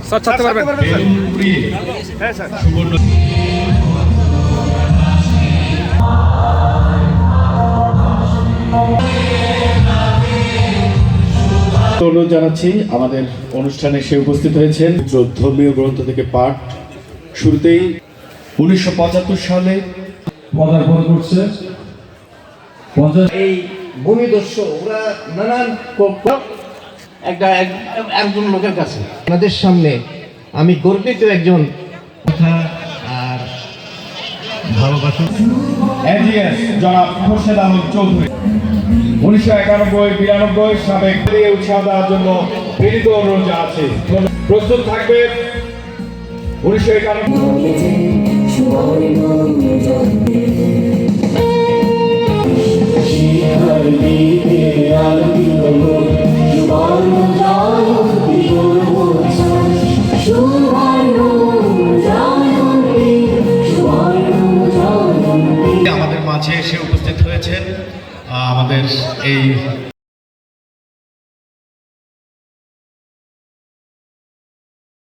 Sir ছাড়তে পারবেন? হ্যাঁ স্যার। অনুরোধ জানাচ্ছি আমাদের অনুষ্ঠানে সে উপস্থিত হয়েছেন ধর্মীয় গ্রন্থ থেকে পাঠ। শুরুতেই 1975 সালে পদার্পণ করছে। এই ভূমিদস্যু ওরা নানান একজন লোকের কাছে আপনাদের সামনে আমি গর্বিত একজন কথা আর ভালোবাসা। এজিএস জনাব খোরশেদ আলম চৌধুরী 1991-92 সাবেক উৎসাহ দেওয়ার জন্য বিনীত অনুরোধ জানাচ্ছি। প্রস্তুত থাকবে 1991 আমাদের মাঝে এসে উপস্থিত হয়েছেন আমাদের এই